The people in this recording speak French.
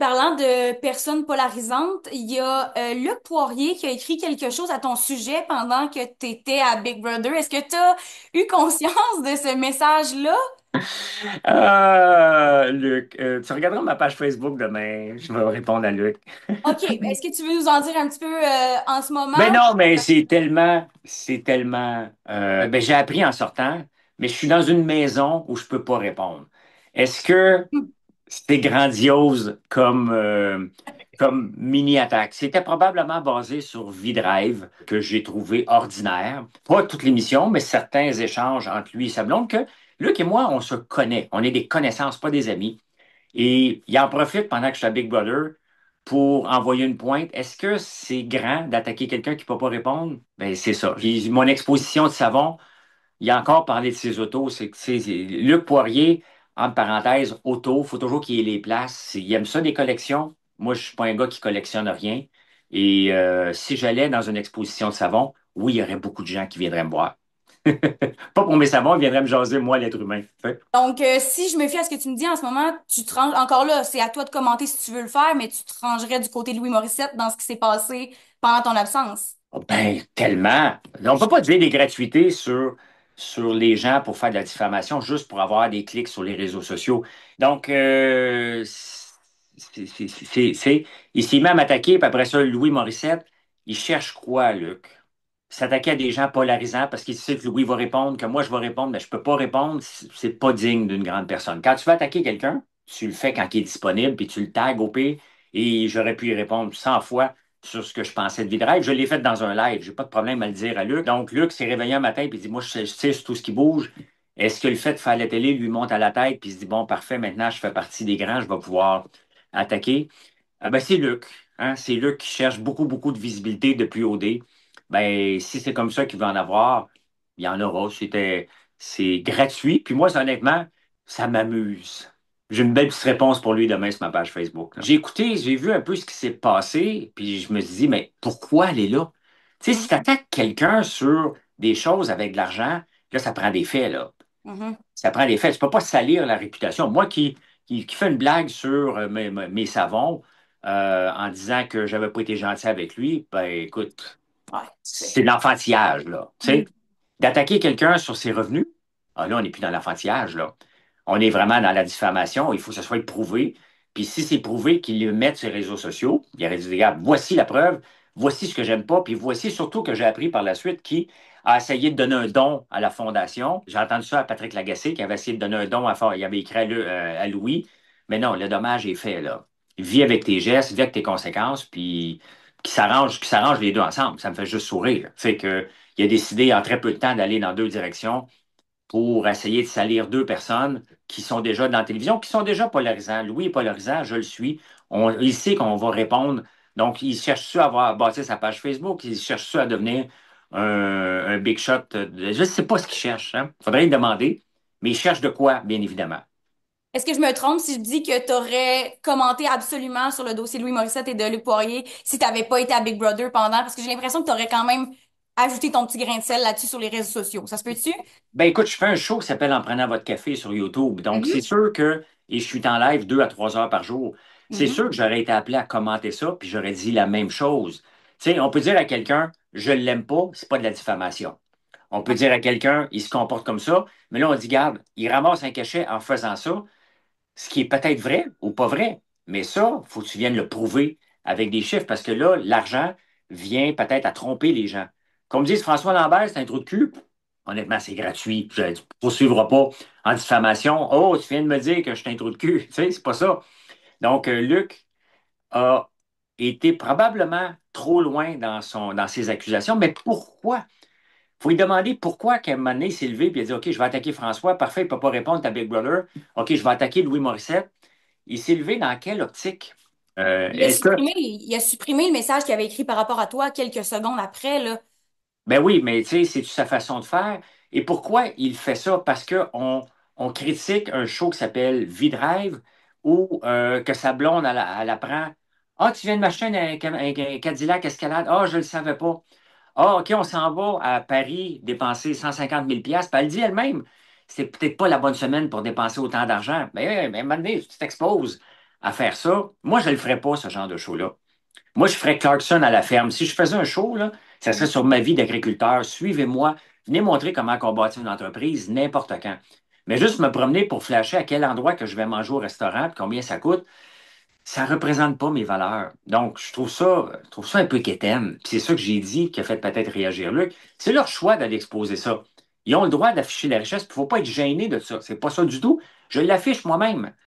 Parlant de personnes polarisantes, il y a Luc Poirier qui a écrit quelque chose à ton sujet pendant que tu étais à Big Brother. Est-ce que tu as eu conscience de ce message-là? Luc, tu regarderas ma page Facebook demain. Je vais répondre à Luc. OK, ben, est-ce que tu veux nous en dire un petit peu en ce Mais moment? non, mais c'est tellement. Ben, j'ai appris en sortant, mais je suis dans une maison où je peux pas répondre. Est-ce que c'était grandiose comme mini-attaque? C'était probablement basé sur V-Drive, que j'ai trouvé ordinaire. Pas toute l'émission, mais certains échanges entre lui et sa blonde, que Luc et moi, on se connaît. On est des connaissances, pas des amis. Et il en profite pendant que je suis à Big Brother pour envoyer une pointe. Est-ce que c'est grand d'attaquer quelqu'un qui ne peut pas répondre? Ben, c'est ça. Puis mon exposition de savon, il a encore parlé de ses autos. C'est Luc Poirier, entre parenthèses, auto, il faut toujours qu'il ait les places. Il aime ça des collections. Moi, je suis pas un gars qui collectionne rien. Et si j'allais dans une exposition de savon, oui, il y aurait beaucoup de gens qui viendraient me voir. Pas pour mes savons, ils viendraient me jaser, moi, l'être humain. Donc, si je me fie à ce que tu me dis en ce moment, tu te ranges, encore là, c'est à toi de commenter si tu veux le faire, mais tu te rangerais du côté de Louis Morissette dans ce qui s'est passé pendant ton absence. Oh, ben, tellement. On ne peut pas dire des gratuités sur les gens pour faire de la diffamation juste pour avoir des clics sur les réseaux sociaux. Donc, il s'est même attaqué, puis après ça, Louis Morissette, il cherche quoi, Luc? S'attaquer à des gens polarisants parce qu'il sait que Louis va répondre, que moi je vais répondre, mais je ne peux pas répondre, c'est pas digne d'une grande personne. Quand tu veux attaquer quelqu'un, tu le fais quand il est disponible, puis tu le tags au pire, et j'aurais pu y répondre 100 fois sur ce que je pensais de V-Drive. Je l'ai fait dans un live. J'ai pas de problème à le dire à Luc. Donc, Luc s'est réveillé un matin et il dit, moi, je sais sur tout ce qui bouge. Est-ce que le fait de faire la télé lui monte à la tête puis il se dit, bon, parfait, maintenant, je fais partie des grands, je vais pouvoir attaquer. Ah ben, c'est Luc. Hein? C'est Luc qui cherche beaucoup, beaucoup de visibilité depuis OD. Ben, si c'est comme ça qu'il veut en avoir, il y en aura. C'est gratuit. Puis moi, honnêtement, ça m'amuse. J'ai une belle petite réponse pour lui demain sur ma page Facebook, là. J'ai écouté, j'ai vu un peu ce qui s'est passé, puis je me suis dit, mais pourquoi elle est là? Tu sais, si tu Mhm, attaques quelqu'un sur des choses avec de l'argent, là, ça prend des faits, là. mhm. Ça prend des faits. Tu peux pas salir la réputation. Moi qui fais une blague sur mes savons en disant que j'avais pas été gentil avec lui, ben écoute, Ouais, c'est de l'enfantillage, là. Tu sais, Mhm. d'attaquer quelqu'un sur ses revenus, ah, là, on n'est plus dans l'enfantillage, là. On est vraiment dans la diffamation. Il faut que ce soit prouvé. Puis si c'est prouvé qu'il le met sur les réseaux sociaux, il aurait dit, regarde, voici la preuve, voici ce que j'aime pas, puis voici surtout que j'ai appris par la suite qui a essayé de donner un don à la fondation. J'ai entendu ça à Patrick Lagacé, qui avait essayé de donner un don il avait écrit à Louis. Mais non, le dommage est fait, là. Vis avec tes gestes, vis avec tes conséquences, puis qui s'arrangent les deux ensemble. Ça me fait juste sourire. Fait que, il a décidé en très peu de temps d'aller dans deux directions pour essayer de salir deux personnes qui sont déjà dans la télévision, qui sont déjà polarisants. Louis est polarisant, je le suis. Il sait qu'on va répondre. Donc, il cherche-tu à avoir bâti sa page Facebook? Il cherche-tu à devenir un big shot? Je ne sais pas ce qu'il cherche. Hein? Il faudrait lui demander. Mais il cherche de quoi, bien évidemment. Est-ce que je me trompe si je dis que tu aurais commenté absolument sur le dossier de Louis Morissette et de Luc Poirier si tu n'avais pas été à Big Brother pendant? Parce que j'ai l'impression que tu aurais quand même ajouté ton petit grain de sel là-dessus sur les réseaux sociaux. Ça se peut-tu? Ben écoute, je fais un show qui s'appelle En prenant votre café sur YouTube. Donc, c'est Mhm, sûr que, et je suis en live 2 à 3 heures par jour, c'est mhm. sûr que j'aurais été appelé à commenter ça, puis j'aurais dit la même chose. Tu sais, on peut dire à quelqu'un, je l'aime pas, c'est pas de la diffamation. On peut dire à quelqu'un, il se comporte comme ça, mais là, on dit, garde, il ramasse un cachet en faisant ça, ce qui est peut-être vrai ou pas vrai. Mais ça, il faut que tu viennes le prouver avec des chiffres, parce que là, l'argent vient peut-être à tromper les gens. Comme dit François Lambert, c'est un trou de cul. Honnêtement, c'est gratuit. Tu ne poursuivras pas en diffamation. Oh, tu viens de me dire que je suis un trou de cul. Tu sais, c'est pas ça. Donc, Luc a été probablement trop loin dans ses accusations. Mais pourquoi? Il faut lui demander pourquoi qu'à un moment donné, il s'est levé et il a dit, OK, je vais attaquer François. Parfait, il ne peut pas répondre à Big Brother. OK, je vais attaquer Louis Morissette. Il s'est levé dans quelle optique? Est-ce que Il a supprimé le message qu'il avait écrit par rapport à toi quelques secondes après, là. Ben oui, mais tu sais, c'est sa façon de faire. Et pourquoi il fait ça? Parce qu'on critique un show qui s'appelle V-Drive ou que sa blonde, elle apprend. Ah, tu viens de m'acheter un Cadillac Escalade. Ah, je ne le savais pas. Ah, OK, on s'en va à Paris dépenser 150 000 piastres. Puis elle dit elle-même, c'est peut-être pas la bonne semaine pour dépenser autant d'argent. Mais à un moment donné, tu t'exposes à faire ça. Moi, je ne le ferais pas, ce genre de show-là. Moi, je ferais Clarkson à la ferme. Si je faisais un show, là, ça serait sur ma vie d'agriculteur. Suivez-moi. Venez montrer comment combattre une entreprise n'importe quand. Mais juste me promener pour flasher à quel endroit que je vais manger au restaurant, puis combien ça coûte, ça ne représente pas mes valeurs. Donc, je trouve ça un peu quétaine. Puis c'est ça que j'ai dit qui a fait peut-être réagir Luc. C'est leur choix d'aller exposer ça. Ils ont le droit d'afficher la richesse, il ne faut pas être gêné de ça. C'est pas ça du tout. Je l'affiche moi-même.